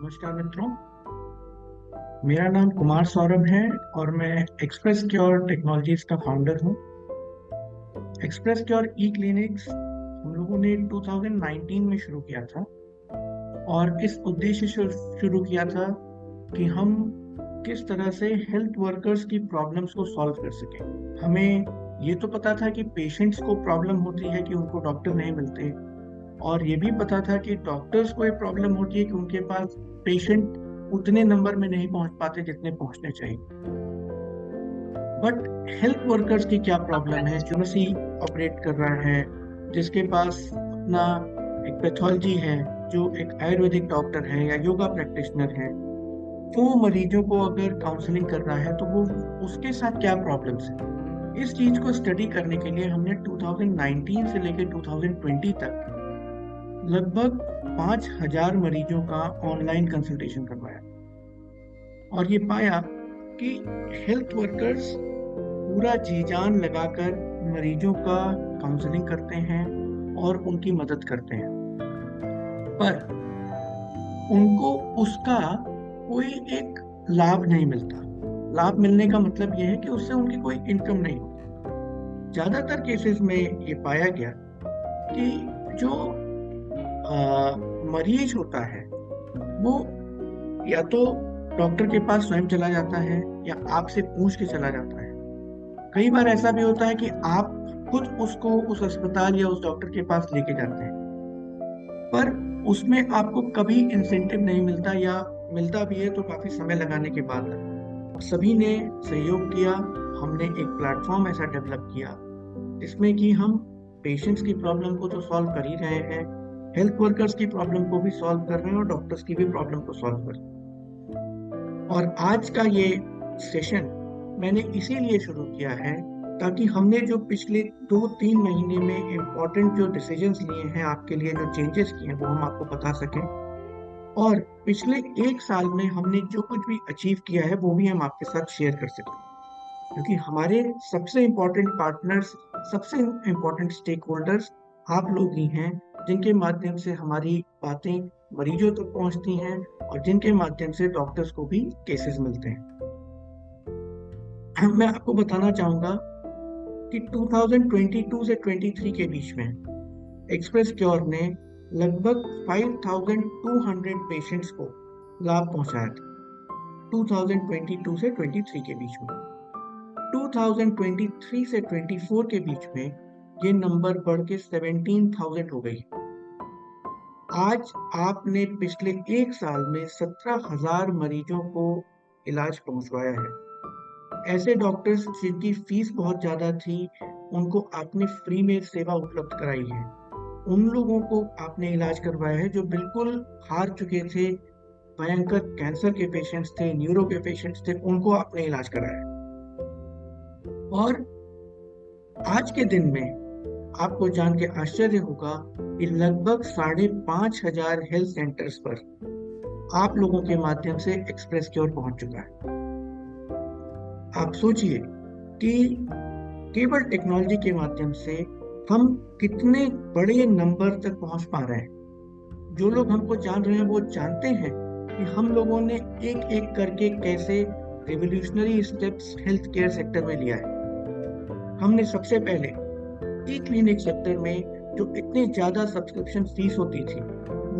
नमस्कार मित्रों। मेरा नाम कुमार सौरभ है और मैं एक्सप्रेस क्योर टेक्नोलॉजीज का फाउंडर हूँ। एक्सप्रेस क्योर ई क्लिनिक्स हम लोगों ने 2019 में शुरू किया था और इस उद्देश्य से शुरू किया था कि हम किस तरह से हेल्थ वर्कर्स की प्रॉब्लम्स को सॉल्व कर सकें। हमें ये तो पता था कि पेशेंट्स को प्रॉब्लम होती है कि उनको डॉक्टर नहीं मिलते, और ये भी पता था कि डॉक्टर्स को ये प्रॉब्लम होती है कि उनके पास पेशेंट उतने नंबर में नहीं पहुंच पाते जितने पहुंचने चाहिए। बट हेल्थ वर्कर्स की क्या प्रॉब्लम है जो सी ऑपरेट कर रहा है, जिसके पास अपना एक पैथोलॉजी है, जो एक आयुर्वेदिक डॉक्टर है या योगा प्रैक्टिशनर है, वो मरीजों को अगर काउंसलिंग कर रहा है तो वो उसके साथ क्या प्रॉब्लम्स है। इस चीज को स्टडी करने के लिए हमने 2019 से लेकर 2020 तक लगभग 5,000 मरीजों का ऑनलाइन कंसल्टेशन करवाया और ये पाया कि हेल्थ वर्कर्स पूरा जी जान लगाकर मरीजों का काउंसलिंग करते हैं और उनकी मदद करते हैं, पर उनको उसका कोई एक लाभ नहीं मिलता। लाभ मिलने का मतलब यह है कि उससे उनकी कोई इनकम नहीं होती। ज्यादातर केसेस में ये पाया गया कि जो मरीज होता है वो या तो डॉक्टर के पास स्वयं चला जाता है या आपसे पूछ के चला जाता है। कई बार ऐसा भी होता है कि आप खुद उसको उस अस्पताल या उस डॉक्टर के पास लेके जाते हैं, पर उसमें आपको कभी इंसेंटिव नहीं मिलता, या मिलता भी है तो काफी समय लगाने के बाद। सभी ने सहयोग किया। हमने एक प्लेटफॉर्म ऐसा डेवलप किया जिसमें कि हम पेशेंट्स की प्रॉब्लम को तो सॉल्व कर ही रहे हैं, हेल्थ वर्कर्स की प्रॉब्लम को भी सॉल्व कर रहे हैं और डॉक्टर्स की भी प्रॉब्लम को सॉल्व कर रहे हैं। और आज का ये सेशन मैंने इसीलिए शुरू किया है ताकि हमने जो पिछले 2-3 महीने में इम्पोर्टेंट जो डिसीजंस लिए हैं, आपके लिए जो चेंजेस किए हैं, वो हम आपको बता सकें, और पिछले 1 साल में हमने जो कुछ भी अचीव किया है वो भी हम आपके साथ शेयर कर सकें। क्योंकि हमारे सबसे इम्पोर्टेंट पार्टनर्स, सबसे इम्पोर्टेंट स्टेक होल्डर्स आप लोग ही हैं, जिनके माध्यम से हमारी बातें मरीजों तक पहुंचती हैं और जिनके माध्यम से डॉक्टर्स को भी केसेस मिलते हैं। मैं आपको बताना चाहूंगा कि 2022 से 23 के बीच में एक्सप्रेस क्योर ने लगभग 5,200 पेशेंट्स को लाभ पहुंचाया था 2022 से 23 के बीच में। 2023 से 24 के बीच में ये नंबर बढ़ के 17,000 हो गई। आज आपने पिछले 1 साल में 17,000 मरीजों को इलाज पहुंचवाया है। ऐसे डॉक्टर्स जिनकी फीस बहुत ज्यादा थी, उनको आपने फ्री में सेवा उपलब्ध कराई है। उन लोगों को आपने इलाज करवाया है जो बिल्कुल हार चुके थे, भयंकर कैंसर के पेशेंट्स थे, न्यूरो के पेशेंट्स थे, उनको आपने इलाज कराया। और आज के दिन में आपको जान के आश्चर्य होगा कि लगभग 5,500 हेल्थ सेंटर्स पर आप लोगों के माध्यम से एक्सप्रेस क्योर पहुंच चुका है। आप सोचिए कि केवल टेक्नोलॉजी के माध्यम से हम कितने बड़े नंबर तक पहुंच पा रहे हैं। जो लोग हमको जान रहे हैं वो जानते हैं कि हम लोगों ने एक एक करके कैसे revolutionary steps health care sector में लिया है। हमने सबसे पहले ई क्लिनिक सेक्टर में, जो इतनी ज्यादा सब्सक्रिप्शन फीस होती थी,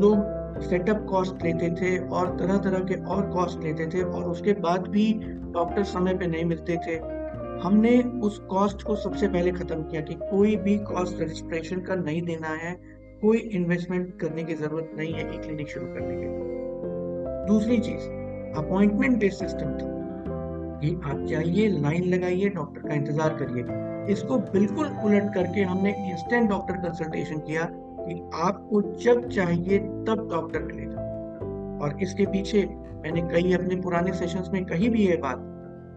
लोग सेटअप कॉस्ट लेते थे और तरह तरह के और कॉस्ट लेते थे और उसके बाद भी डॉक्टर समय पे नहीं मिलते थे, हमने उस कॉस्ट को सबसे पहले खत्म किया कि कोई भी कॉस्ट रजिस्ट्रेशन का नहीं देना है, कोई इन्वेस्टमेंट करने की जरूरत नहीं है ई क्लिनिक शुरू करने के लिए। दूसरी चीज अपॉइंटमेंट बेस्ड सिस्टम था कि आप जाइए, लाइन लगाइए, डॉक्टर का इंतजार करिए। इसको बिल्कुल उलट करके हमने इंस्टेंट डॉक्टर कंसल्टेशन किया कि आपको जब चाहिए तब डॉक्टर मिलेगा। और इसके पीछे मैंने कई अपने पुराने सेशंस में कही भी है बात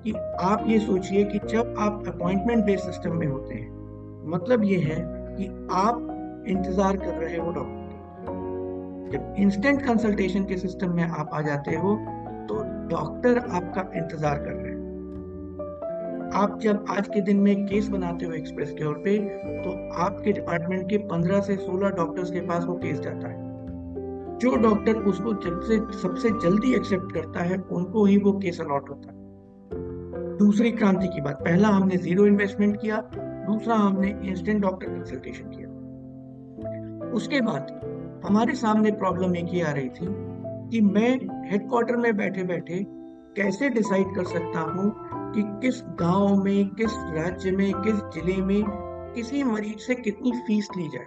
कि आप ये सोचिए कि जब आप अपॉइंटमेंट बेस्ड सिस्टम में होते हैं, मतलब ये है कि आप इंतजार कर रहे हो डॉक्टर का। जब इंस्टेंट कंसल्टेशन के सिस्टम में आप आ जाते हो तो डॉक्टर आपका इंतजार कर रहे हैं। आप जब आज के दिन में केस बनाते हो एक्सप्रेस क्योर पे, तो आपके डिपार्टमेंट के 15 से 16 डॉक्टर्स के पास वो केस जाता है। जो डॉक्टर उसको सबसे जल्दी एक्सेप्ट करता है उनको ही वो केस अलॉट होता है। दूसरी क्रांति की बात, पहला हमने जीरो इन्वेस्टमेंट किया, दूसरा हमने इंस्टेंट डॉक्टर कंसल्टेशन किया। उसके बाद हमारे सामने प्रॉब्लम एक ही आ रही थी कि मैं हेडक्वार्टर में बैठे बैठे कैसे डिसाइड कर सकता हूँ कि किस गांव में, किस राज्य में, किस जिले में किसी मरीज से कितनी फीस ली जाए।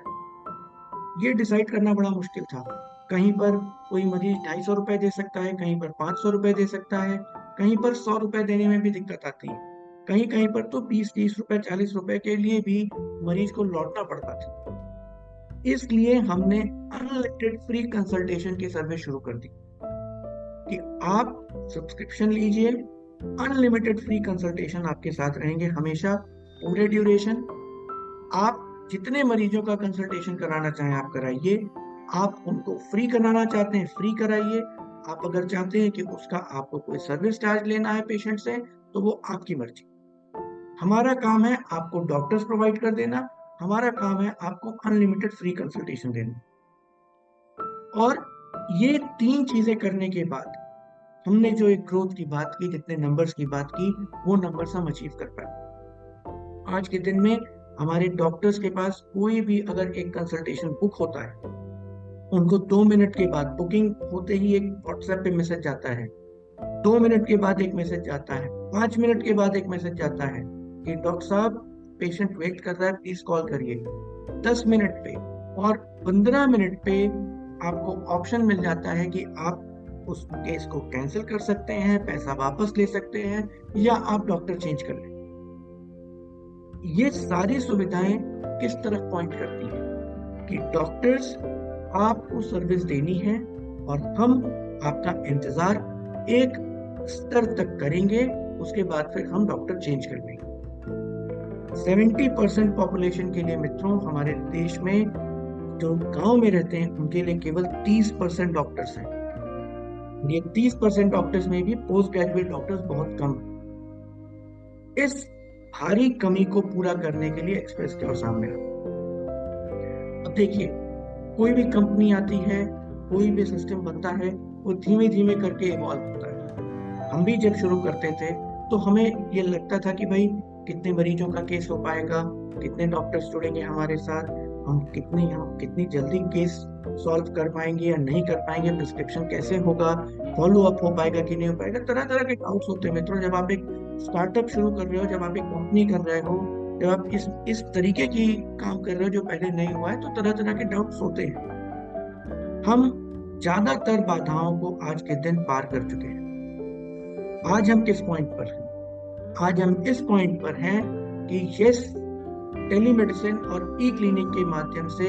ये डिसाइड करना बड़ा मुश्किल था। कहीं पर कोई मरीज 250 रुपए दे सकता है, कहीं पर 500 रुपए दे सकता है, कहीं पर 100 रुपए देने में भी दिक्कत आती है, कहीं कहीं पर तो 20-30 रुपए, 40 रुपए के लिए भी मरीज को लौटना पड़ता था। इसलिए हमने अनलिमिटेड फ्री कंसल्टेशन की सर्विस शुरू कर दी कि आप सब्सक्रिप्शन लीजिए, अनलिमिटेड फ्री कंसल्टेशन आपके साथ रहेंगे हमेशा, पूरे ड्यूरेशन। आप जितने मरीजों का कंसल्टेशन कराना चाहें आप कराइए, आप उनको फ्री कराना चाहते हैं फ्री कराइए, आप अगर चाहते हैं कि उसका आपको कोई सर्विस चार्ज लेना है पेशेंट से तो वो आपकी मर्जी। हमारा काम है आपको डॉक्टर्स प्रोवाइड कर देना, हमारा काम है आपको अनलिमिटेड फ्री कंसल्टेशन देना। और ये तीन चीजें करने के बाद हमने जो एक ग्रोथ की बात की, जितने नंबर्स की बात की, वो नंबर्स हम अचीव कर पाए। आज के दिन में हमारे डॉक्टर्स के पास कोई भी अगर एक कंसल्टेशन बुक होता है, उनको 2 मिनट के बाद, बुकिंग होते ही एक व्हाट्सएप पे मैसेज जाता है, 2 मिनट के बाद एक मैसेज जाता है, 5 मिनट के बाद एक मैसेज जाता है कि डॉक्टर साहब पेशेंट वेट कर रहा है, प्लीज कॉल करिए। 10 मिनट पे और 15 मिनट पे आपको ऑप्शन मिल जाता है कि आप उस केस को कैंसिल कर सकते हैं, पैसा वापस ले सकते हैं, या आप डॉक्टर चेंज कर लें। ये सारी सुविधाएं किस तरफ पॉइंट करती हैं कि डॉक्टर्स आपको सर्विस देनी है और हम आपका इंतजार एक स्तर तक करेंगे, उसके बाद फिर हम डॉक्टर चेंज कर लेंगे। 70% पॉपुलेशन के लिए मित्रों, हमारे देश में जो गांव में रहते हैं उनके लिए केवल 30% डॉक्टर्स हैं। ये 30% डॉक्टर्स में भी पोस्ट ग्रेजुएट डॉक्टर्स बहुत कम हैं। इस भारी कमी को पूरा करने के लिए एक्सप्रेस की ओर सामने आए। अब देखिए, कोई भी कंपनी आती है, कोई भी सिस्टम बनता है, वो धीमे धीमे करके इवॉल्व होता है। हम भी जब शुरू करते थे तो हमें ये लगता था कि भाई कितने मरीजों का केस हो पाएगा, कितने डॉक्टर्स जुड़ेंगे हमारे साथ, हम कितनी जल्दी केस सॉल्व कर पाएंगे या नहीं कर पाएंगे, प्रिस्क्रिप्शन कैसे होगा, फॉलो अप हो पाएगा कि नहीं हो पाएगा, तरह तरह के डाउट्स होते हैं मित्रों। जब आप एक स्टार्टअप शुरू कर रहे हो, जब आप एक कंपनी कर रहे हो, जब आप इस तरीके की काम कर रहे हो जो पहले नहीं हुआ है, तो तरह तरह के डाउट्स होते हैं। हम ज्यादातर बाधाओं को आज के दिन पार कर चुके हैं। आज हम किस पॉइंट पर हैं? आज हम इस पॉइंट पर हैं कि यस, टेलीमेडिसिन और ई क्लिनिक के माध्यम से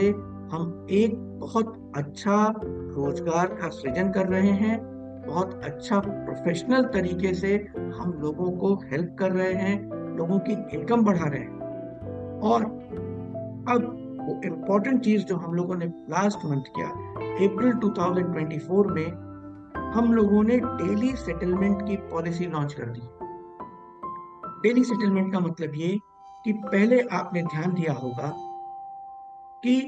हम एक बहुत अच्छा रोजगार का सृजन कर रहे हैं, बहुत अच्छा प्रोफेशनल तरीके से हम लोगों को हेल्प कर रहे हैं, लोगों की इनकम बढ़ा रहे हैं। और अब वो इम्पोर्टेंट चीज जो हम लोगों ने लास्ट मंथ किया, अप्रैल 2024 में हम लोगों ने डेली सेटलमेंट की पॉलिसी लॉन्च कर दी। डेली सेटलमेंट का मतलब ये कि पहले आपने ध्यान दिया होगा कि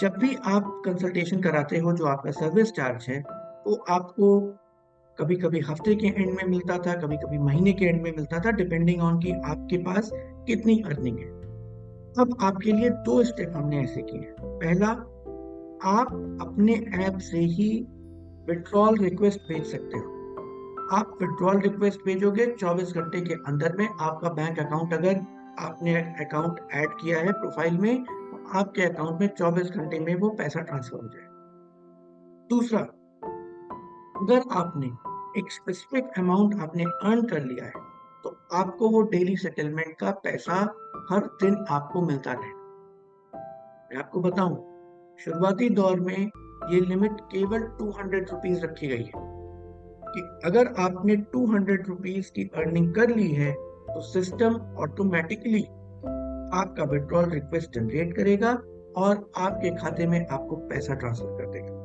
जब भी आप कंसल्टेशन कराते हो, जो आपका सर्विस चार्ज है, वो आपको कभी कभी हफ्ते के एंड में मिलता था, कभी कभी महीने के एंड में मिलता था, डिपेंडिंग ऑन कि आपके पास कितनी अर्निंग है। अब आपके लिए 2 स्टेप हमने ऐसे किए हैं। पहला, आप अपने ऐप से ही विड्रॉल रिक्वेस्ट भेज सकते हो। आप विड्रॉल रिक्वेस्ट भेजोगे, 24 घंटे के अंदर में आपका बैंक अकाउंट, अगर आपने अकाउंट ऐड किया है प्रोफाइल में, तो आपके अकाउंट में 24 घंटे में वो पैसा ट्रांसफर हो जाए। दूसरा, अगर आपने एक स्पेसिफिक अमाउंट आपने अर्न कर लिया है, तो आपको वो डेली सेटलमेंट का पैसा हर दिन आपको मिलता रहे। मैं आपको बताऊं, शुरुआती दौर में ये लिमिट केवल 200 रुपीज रखी गई है कि अगर आपने 200 रुपीज की अर्निंग कर ली है तो सिस्टम ऑटोमेटिकली आपका विड्रॉल रिक्वेस्ट जनरेट करेगा और आपके खाते में आपको पैसा ट्रांसफर कर देगा।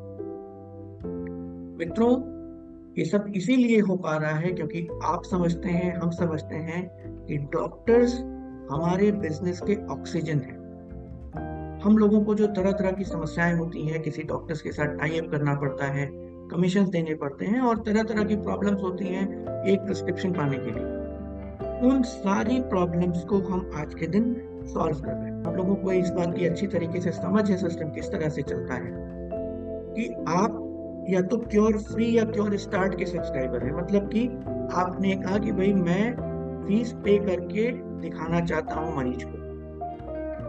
मित्रों, ये सब इसीलिए हो पा रहा है क्योंकि आप समझते हैं, हम समझते हैं कि डॉक्टर्स हमारे बिजनेस के ऑक्सीजन हैं। हम लोगों को जो तरह तरह की समस्याएं होती हैं, किसी डॉक्टर्स के साथ टाई अप करना पड़ता है, कमीशन देने पड़ते हैं और तरह तरह की प्रॉब्लम्स होती हैं एक प्रिस्क्रिप्शन पाने के लिए। उन सारी प्रॉब्लम्स को हम आज के दिन सॉल्व कर रहे हैं। आप लोगों को इस बात की अच्छी तरीके से समझ है सिस्टम किस तरह से चलता है कि आप या तो क्योर फ्री या क्योर स्टार्ट के सब्सक्राइबर है। मतलब कि आपने कहा कि भाई मैं फीस पे करके दिखाना चाहता हूँ मरीज को,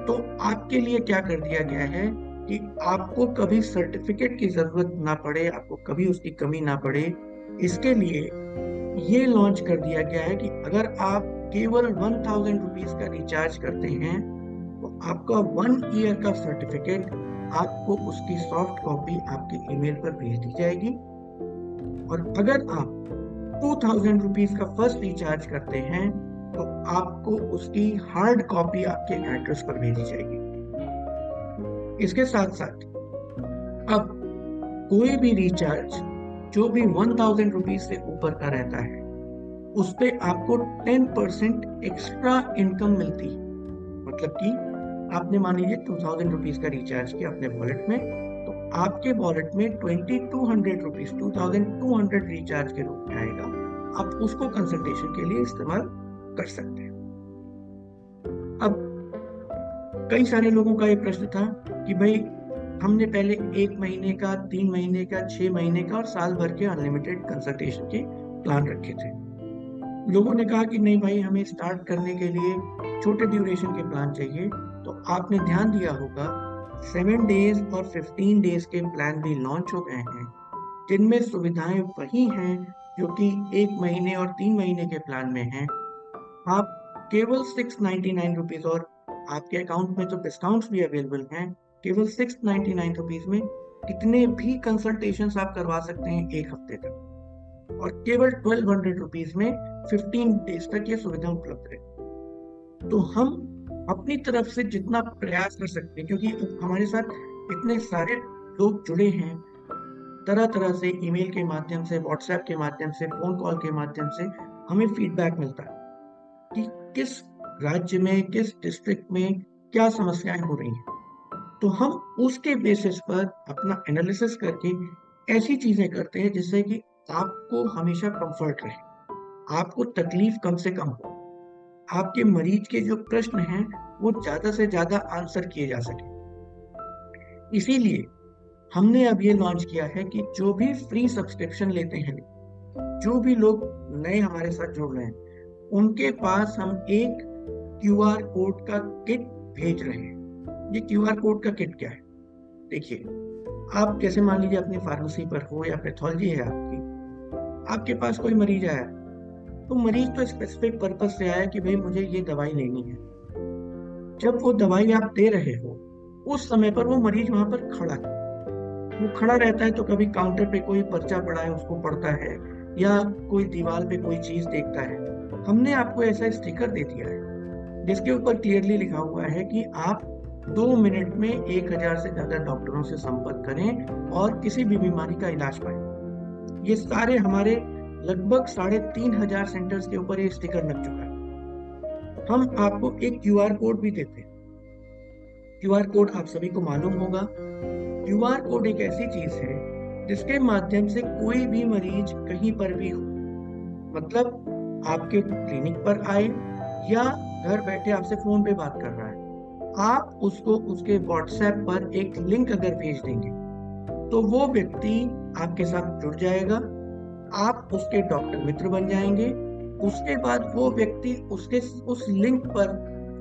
तो आपके लिए क्या कर दिया गया है कि आपको कभी सर्टिफिकेट की जरूरत ना पड़े, आपको कभी उसकी कमी ना पड़े। इसके लिए ये लॉन्च कर दिया गया है कि अगर आप केवल 1000 रुपीज का रिचार्ज करते हैं तो आपका 1 ईयर का सर्टिफिकेट, आपको उसकी सॉफ्ट कॉपी आपके ईमेल पर भेज दी जाएगी। और अगर आप 2000 रुपीज का फर्स्ट रिचार्ज करते हैं तो आपको उसकी हार्ड कॉपी आपके एड्रेस पर भेजी जाएगी। इसके साथ साथ अब कोई भी रिचार्ज जो भी 1000 रुपीज से ऊपर का रहता है उस पे आपको 10% एक्स्ट्रा इनकम मिलती है। मतलब कि आपने मान लीजिए 2000 रुपीज का रिचार्ज किया अपने वॉलेट में, तो आपके वॉलेट में 2200 रुपीज 2200 रिचार्ज के रूप में आएगा। आप उसको कंसल्टेशन के लिए इस्तेमाल कर सकते हैं। अब कई सारे लोगों का ये प्रश्न था कि भाई हमने पहले 1 महीने का, 3 महीने का, 6 महीने का और साल भर के अनलिमिटेड कंसल्टेशन के प्लान रखे थे। लोगों ने कहा कि नहीं भाई, हमें स्टार्ट करने के लिए छोटे ड्यूरेशन के प्लान चाहिए। तो आपने ध्यान दिया होगा 7 डेज और 15 डेज के प्लान भी लॉन्च हो गए हैं, जिनमें सुविधाएं वही हैं जो कि 1 महीने और 3 महीने के प्लान में हैं। आप केवल 699 रुपीज, और आपके अकाउंट में तो डिस्काउंट्स भी अवेलेबल हैं, केवल 699 रुपीज में कितने भी कंसल्टेशन आप करवा सकते हैं 1 हफ्ते तक। और केवल 1200 रुपीज में 15 डेज तक ये सुविधा उपलब्ध है। तो हम अपनी तरफ से जितना प्रयास कर सकते हैं, क्योंकि हमारे साथ इतने सारे लोग जुड़े हैं तरह तरह से, ईमेल के माध्यम से, व्हाट्सएप के माध्यम से, फोन कॉल के माध्यम से हमें फीडबैक मिलता है कि किस राज्य में, किस डिस्ट्रिक्ट में क्या समस्याएं हो रही हैं। तो हम उसके बेसिस पर अपना एनालिसिस करके ऐसी चीजें करते हैं जिससे कि आपको हमेशा कंफर्ट रहे, आपको तकलीफ कम से कम हो, आपके मरीज के जो प्रश्न हैं वो ज्यादा से ज्यादा आंसर किए जा सके। इसीलिए हमने अब ये लॉन्च किया है कि जो भी फ्री सब्सक्रिप्शन लेते हैं, जो भी लोग नए हमारे साथ जुड़ रहे हैं, उनके पास हम एक क्यूआर कोड का किट भेज रहे हैं। ये क्यूआर कोड का किट क्या है? देखिए, आप जैसे मान लीजिए अपनी फार्मेसी पर हो या पैथोलॉजी है आपकी, आपके पास कोई मरीज आया, तो मरीज तो स्पेसिफिक पर्पज से आया कि भाई मुझे ये दवाई लेनी है। जब वो दवाई आप दे रहे हो उस समय पर वो मरीज वहां पर खड़ा है, वो खड़ा रहता है, तो कभी काउंटर पे कोई पर्चा पड़ा है उसको पढ़ता है, या कोई दीवार पे कोई चीज देखता है। हमने आपको ऐसा स्टिकर दे दिया है जिसके ऊपर क्लियरली लिखा हुआ है कि आप 2 मिनट में 1000 से ज्यादा डॉक्टरों से संपर्क करें और किसी भी बीमारी का इलाज पाएं। ये सारे हमारे लगभग 3500 सेंटर्स के ऊपर ये स्टिकर लग चुका है। हम आपको एक क्यूआर कोड भी देते हैं। क्यूआर कोड आप सभी को मालूम होगा, क्यूआर कोड एक ऐसी चीज है जिसके माध्यम से कोई भी मरीज कहीं पर भी हो, मतलब आपके क्लिनिक पर आए या घर बैठे आपसे फोन पे बात कर रहा है, आप उसको उसके व्हाट्सएप पर एक लिंक अगर भेज देंगे तो वो व्यक्ति आपके साथ जुड़ जाएगा, आप उसके डॉक्टर मित्र बन जाएंगे। उसके बाद वो व्यक्ति उसके उस लिंक पर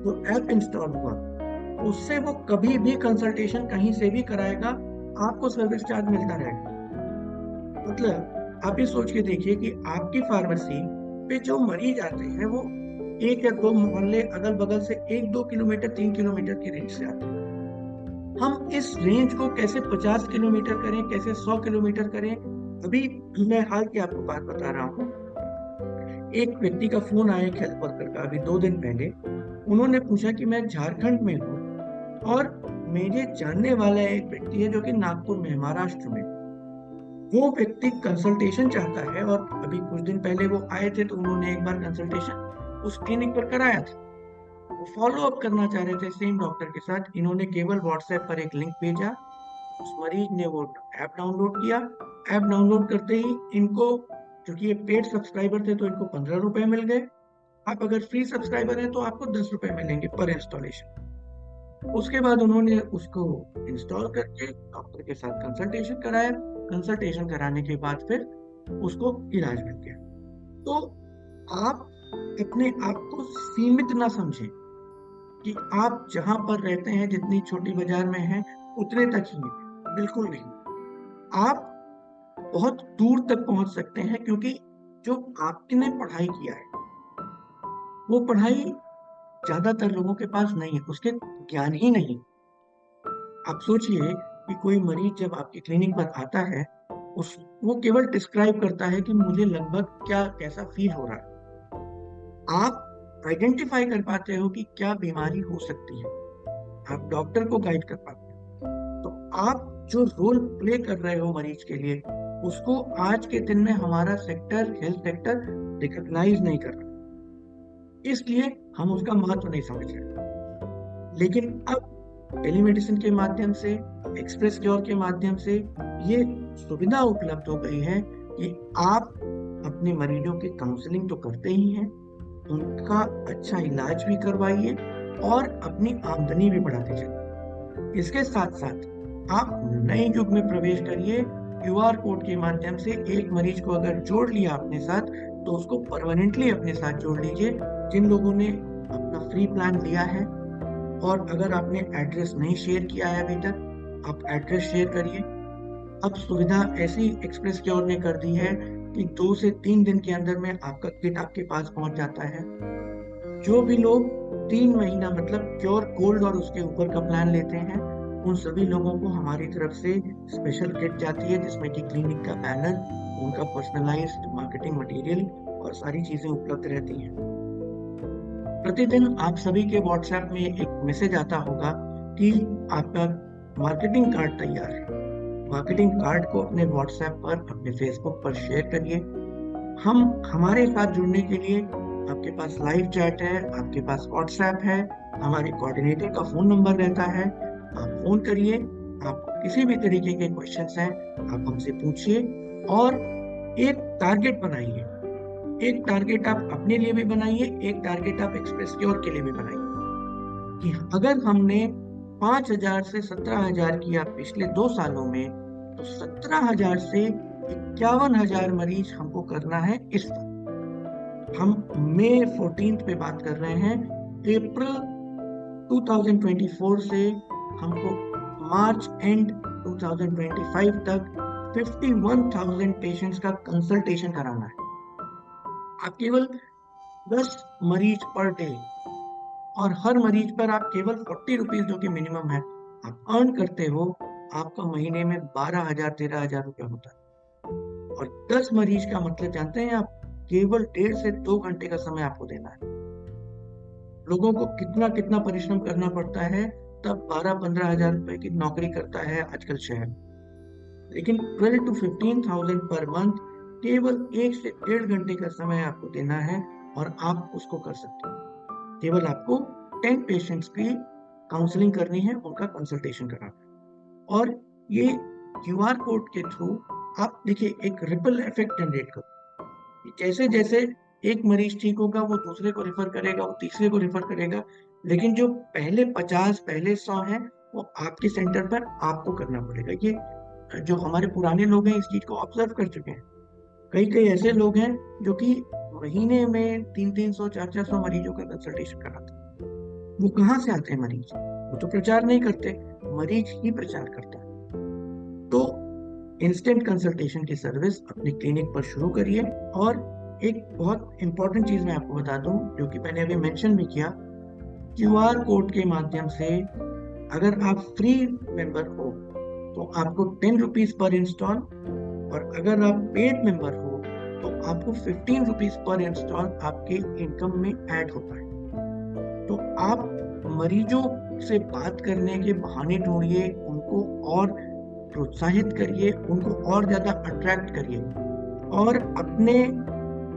जो ऐप इंस्टॉल हुआ उससे वो कभी भी कंसल्टेशन कहीं से भी कराएगा, आपको सर्विस चार्ज मिलता रहेगा। मतलब आप ये सोच के देखिए कि आपकी फार्मेसी पे जो मरीज आते हैं वो 1 या 2 मोहल्ले अगल बगल से 1-2 किलोमीटर 3 किलोमीटर की रेंज से आते हैं। हम इस रेंज को कैसे 50 किलोमीटर करें, कैसे 100 किलोमीटर करें? अभी मैं हाल की आपको बात बता रहा हूँ। एक व्यक्ति का फोन आया एक हेल्थ वर्कर का अभी 2 दिन पहले। उन्होंने पूछा कि मैं झारखंड में हूँ और मेरे जानने वाला एक व्यक्ति है जो कि नागपुर में, महाराष्ट्र में। वो व्यक्ति कंसल्टेशन चाहता है और अभी कुछ दिन पहले वो आए थे तो उन्होंने एक बार कंसल्टेशन उस क्लिनिक पर कराया था। वो फॉलो अप करना चाह रहे थे सेम डॉक्टर के साथ। इन्होंने केवल व्हाट्सएप पर एक लिंक भेजा, उस मरीज ने वो ऐप डाउनलोड किया। ऐप डाउनलोड करते ही इनको, क्योंकि ये पेड सब्सक्राइबर थे, तो इनको 15 रुपए मिल गए। आप अगर फ्री सब्सक्राइबर हैं तो आपको 10 रुपए मिलेंगे पर इंस्टॉलेशन। उसके बाद उन्होंने उसको इंस्टॉल करके डॉक्टर के साथ कंसल्टेशन कराया। कंसल्टेशन कराने के बाद फिर उसको इलाज मिल गया। तो आप अपने आप को सीमित ना समझें कि आप जहां पर रहते हैं, जितनी छोटी बाजार में हैं, उतने तक ही हैं। बिल्कुल नहीं, आप बहुत दूर तक पहुंच सकते हैं, क्योंकि जो आपने पढ़ाई किया है वो पढ़ाई ज्यादातर लोगों के पास नहीं है, उसके ज्ञान ही नहीं। आप सोचिए कि कोई मरीज जब आपकी क्लिनिक पर आता है, उस वो केवल डिस्क्राइब करता है कि मुझे लगभग क्या कैसा फील हो रहा है। आप आइडेंटिफाई कर पाते हो कि क्या बीमारी हो सकती है, आप डॉक्टर को गाइड कर पाते हो। तो आप जो रोल प्ले कर रहे हो मरीज के लिए, उसको आज के दिन में हमारा सेक्टर, हेल्थ सेक्टर, रिकॉग्नाइज नहीं कर रहा, इसलिए हम उसका महत्व नहीं समझ रहे। लेकिन अब टेलीमेडिसिन के माध्यम से, एक्सप्रेस क्योर के माध्यम से ये सुविधा उपलब्ध हो गई है कि आप अपने मरीजों की काउंसलिंग तो करते ही हैं, उनका अच्छा इलाज भी करवाइए और अपनी आमदनी भी बढ़ाते चलिए। इसके साथ साथ आप नए युग में प्रवेश करिए। क्यूआर कोड के माध्यम से एक मरीज को अगर जोड़ लिया अपने साथ, तो उसको परमानेंटली अपने साथ जोड़ लीजिए। जिन लोगों ने अपना फ्री प्लान लिया है, और अगर आपने एड्रेस नहीं शेयर किया है अभी तक, आप एड्रेस शेयर करिए। अब सुविधा ऐसी एक्सप्रेस क्योर ने कर दी है कि 2 से 3 दिन के अंदर में आपका किट आपके पास पहुंच जाता है। जो भी लोग 3 महीना मतलब क्योर गोल्ड और उसके ऊपर का प्लान लेते हैं, उन सभी लोगों को हमारी तरफ से स्पेशल किट जाती है, जिसमें कि क्लिनिक का बैनर, उनका पर्सनलाइज्ड मार्केटिंग मटेरियल और सारी चीजें उपलब्ध रहती हैं। प्रतिदिन आप सभी के व्हाट्सएप में एक मैसेज आता होगा कि आपका मार्केटिंग कार्ड तैयार है। मार्केटिंग कार्ड को अपने व्हाट्सएप पर, अपने फेसबुक पर शेयर करिए। हम हमारे साथ जुड़ने के लिए, आपके पास लाइव चैट है, आपके पास व्हाट्सएप है, हमारे कोऑर्डिनेटर का फोन नंबर रहता है। आप फोन करिए, आपको किसी भी तरीके के क्वेश्चंस हैं आप हमसे पूछिए, और एक टारगेट बनाइए। एक टारगेट आप अपने लिए भी बनाइए, एक टारगेट आप एक्सप्रेस क्योर के लिए भी बनाइए कि अगर हमने 5,000 से 17,000 किया पिछले 2 सालों में, तो 17,000 से 51,000 मरीज हमको करना है इस साल। हम मई 14 पे बात कर रहे हैं। अप्रैल 2024 से हमको मार्च एंड 2025 तक 51,000 पेशेंट्स का कंसल्टेशन कराना है। आप केवल 10 मरीज पर डे, और हर मरीज पर आप केवल 40 रुपीज, जो कि मिनिमम है, आप अर्न करते हो। आपका महीने में 12,000 13,000 रुपये होता है। और 10 मरीज का मतलब जानते हैं आप, केवल 1.5 से 2 घंटे का समय आपको देना है। लोगों को कितना कितना परिश्रम करना पड़ता है, तब 12-15,000 रुपए की नौकरी करता है आजकल शहर। लेकिन 12 to 15,000 पर मंथ, केवल 1 से 1.5 घंटे का समय आपको देना है, और आप उसको कर सकते हो। केवल आपको 10 पेशेंट्स की काउंसलिंग करनी है, उनका कंसल्टेशन कराना है। और ये क्यूआर कोड के थ्रू आप देखिए एक रिपल इफेक्ट जनरेट करो। जैसे जैसे एक मरीज ठीक होगा, वो दूसरे को रेफर करेगा, वो तीसरे को रेफर करेगा। लेकिन जो पहले 50, पहले 100 है, वो आपके सेंटर पर आपको करना पड़ेगा। ये जो हमारे पुराने लोग हैं, इस चीज को ऑब्जर्व कर चुके हैं। कई कई ऐसे लोग हैं जो कि महीने में 300-300, 400-400 मरीजों का कंसल्टेशन कराते हैं। वो कहाँ से आते हैं मरीज? वो तो प्रचार नहीं करते, मरीज ही प्रचार करता है। तो इंस्टेंट कंसल्टेशन की सर्विस अपनी क्लिनिक पर शुरू करिए। और एक बहुत इंपॉर्टेंट चीज मैं आपको बता दूं, जो कि मैंने अभी मेंशन भी किया, क्यूआर कोड के माध्यम से अगर आप फ्री मेंबर हो तो आपको 10 रुपीज पर इंस्टॉल, और अगर आप पेड मेंबर हो तो आपको 15 रुपीज पर इंस्टॉल आपके इनकम में ऐड होता है। तो आप मरीजों से बात करने के बहाने ढूंढिए, उनको और प्रोत्साहित करिए, उनको और ज्यादा अट्रैक्ट करिए, और अपने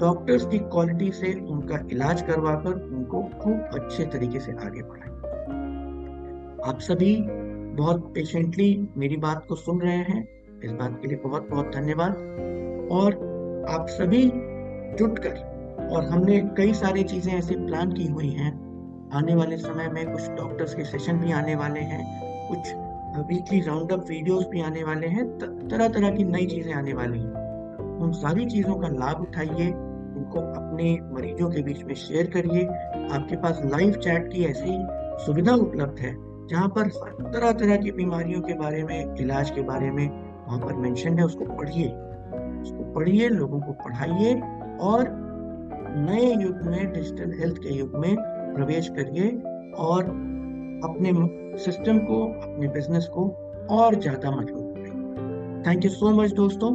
डॉक्टर्स की क्वालिटी से उनका इलाज करवाकर उनको खूब अच्छे तरीके से आगे बढ़ाएं। आप सभी बहुत पेशेंटली मेरी बात को सुन रहे हैं, इस बात के लिए बहुत बहुत धन्यवाद। और आप सभी जुटकर, और हमने कई सारी चीजें ऐसी प्लान की हुई हैं, आने वाले समय में कुछ डॉक्टर्स के सेशन भी आने वाले हैं, कुछ वीकली राउंड अप वीडियोस भी आने वाले हैं, तरह तरह की नई चीजें आने वाली हैं। उन सारी चीजों का लाभ उठाइए, उनको अपने मरीजों के बीच में शेयर करिए। आपके पास लाइव चैट की ऐसी सुविधा उपलब्ध है जहाँ पर तरह तरह की बीमारियों के बारे में, इलाज के बारे में वहाँ पर मेंशन है। उसको पढ़िए, लोगों को पढ़ाइए और नए युग में, डिजिटल हेल्थ के युग में प्रवेश करिए और अपने सिस्टम को, अपने बिजनेस को और ज्यादा मजबूत करिए। थैंक यू सो मच दोस्तों।